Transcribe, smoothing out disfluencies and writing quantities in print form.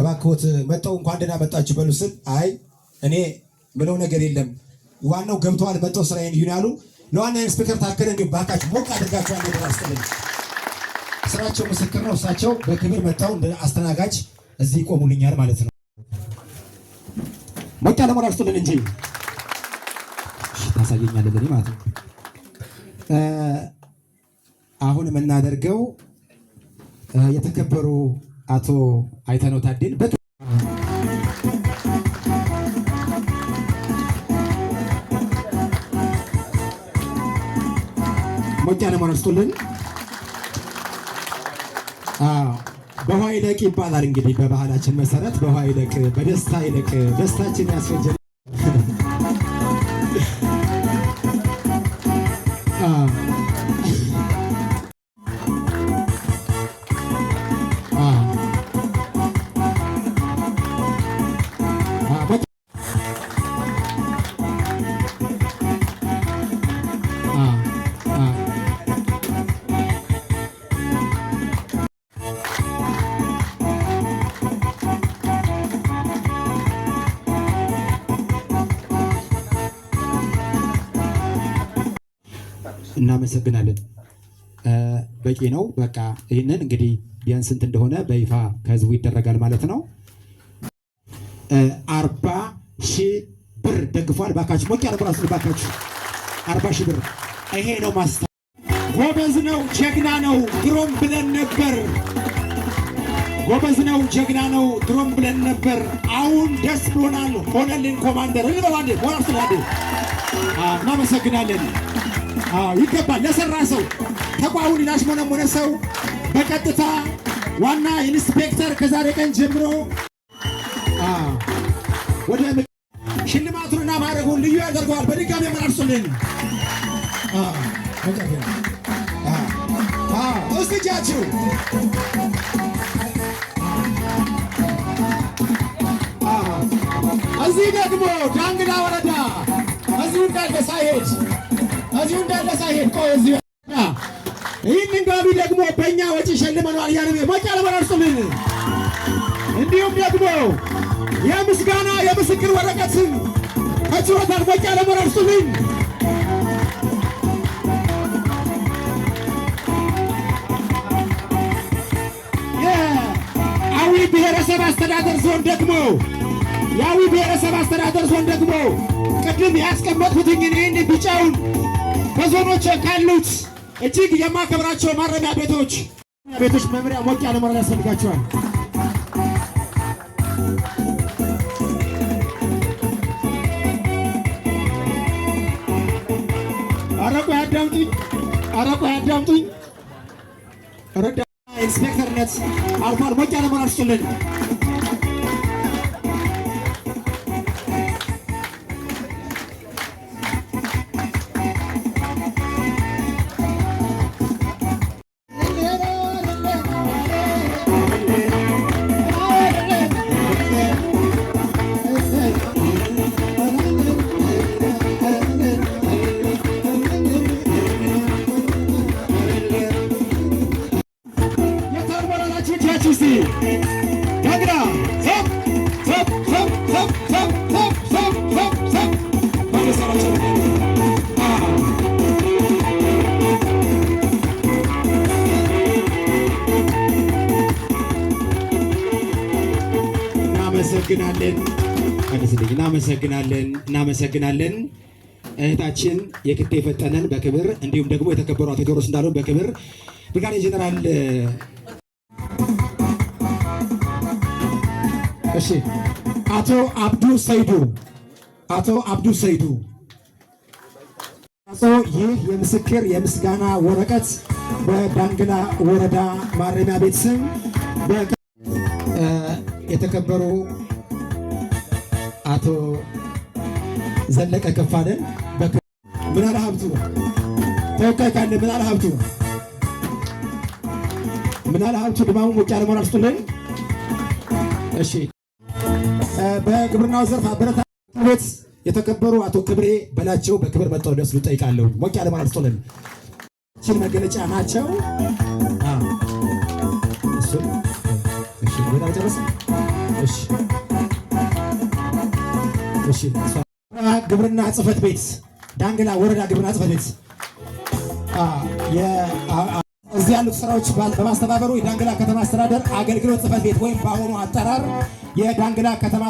እባክዎት መጣው እንኳን ደህና መጣችሁ በሉ ስል አይ እኔ ምለው ነገር የለም ዋናው ገብተዋል መጣው ስራዬን ይሁናሉ ለዋና ኢንስፔክተር ታከለ እንዴ ባካችሁ ሞቅ አድርጋችሁ አንዴ አስተላልፉ ስራቸው ምስክር ነው እሳቸው በክብር መጣው እንደ አስተናጋጅ እዚህ ቆሙልኛል ማለት ነው ሞቅ ያለ ሞራል አስተላልፉ እንጂ ታሳየኛለህ ለኔ ማለት ነው አሁን የምናደርገው የተከበሩ አቶ አይተነው ታደል ሞጫነ ማረስቶልን በውሃ ይለቅ ይባላል እንግዲህ በባህላችን መሰረት በውሃ ይለቅ በደስታ ይለቅ ደስታችን ያስፈጀ እናመሰግናለን በቂ ነው በቃ ይሄንን እንግዲህ ቢያንስ እንት እንደሆነ በይፋ ከህዝቡ ይደረጋል ማለት ነው 40,000 ብር ደግፏል ባካችሁ ሞቅ ያለ ብራስ ባካችሁ 40,000 ብር ይሄ ነው ማስታ ጎበዝ ነው ጀግና ነው ድሮም ብለን ነበር ጎበዝ ነው ጀግና ነው ድሮም ብለን ነበር አሁን ደስ ብሎናል ሆነልን ኮማንደር እንበባንዴ ሞራል ስላዴ እናመሰግናለን ይገባል ለሰራ ሰው ተቋሙን ላሽሞነሞነ ሰው በቀጥታ ዋና ኢንስፔክተር ከዛሬ ቀን ጀምሮ ወደ ሽልማቱንና ማዕረጉን ልዩ ያደርገዋል በድጋሚ መራርሱልን እስቲ እጃችሁ እዚህ ደግሞ ዳንግላ ወረዳ እዚሁ እንዳለ ሳይሄድ ቆይ እዚሁ ይህንን ጋቢ ደግሞ በእኛ ወጪ ሸልመነዋል እያልን ሞቅ ያለ መራርሱልን እንዲሁም ደግሞ የምስጋና የምስክር ወረቀትን ከችሮታል ሞቅ ያለ መራርሱልን የአዊ ብሔረሰብ አስተዳደር ዞን ደግሞ የአዊ ብሔረሰብ አስተዳደር ዞን ደግሞ ቅድም ያስቀመጥኩትኝ ይህን ቢጫውን በዞኖች ካሉት እጅግ የማከብራቸው ማረሚያ ቤቶች መምሪያ ሞቅ ያለ ሞራል ያስፈልጋቸዋል አረቆ ያዳምጡኝ ረዳ ኢንስፔክተርነት አልፏል ሞቅ ያለ ሞራል ስጡልን እናመሰግናለን እህታችን የክቴ ፈጠነን በክብር እንዲሁም ደግሞ የተከበሩ አቶ ቴዎድሮስ እንዳሉን በክብር ብርጋዴር ጄኔራል እሺ አቶ አብዱ ሰይዱ ይህ የምስክር የምስጋና ወረቀት በዳንግላ ወረዳ ማረሚያ ቤት ስም የተከበሩ አቶ ዘለቀ ከፋለ ምናለ ሀብቱ ተወካይ ካለ ምናለ ሀብቱ ድማሙ ሞቅ ያለ ሞራል ስጡልን እሺ በግብርናው ዘርፍ አበረታ ቤት የተከበሩ አቶ ክብሬ በላቸው በክብር መጣው ደስ ልጠይቃለሁ ሞቅ ያለ ሞራል ስጡልን መገለጫ ናቸው እሱ እሺ ሌላ ጨርስ። እሺ እሺ። ግብርና ጽሕፈት ቤት ዳንግላ ወረዳ ግብርና ጽሕፈት ቤት እዚህ ያሉት ስራዎች በማስተባበሩ የዳንግላ ከተማ አስተዳደር አገልግሎት ጽሕፈት ቤት ወይም በአሁኑ አጠራር የዳንግላ ከተማ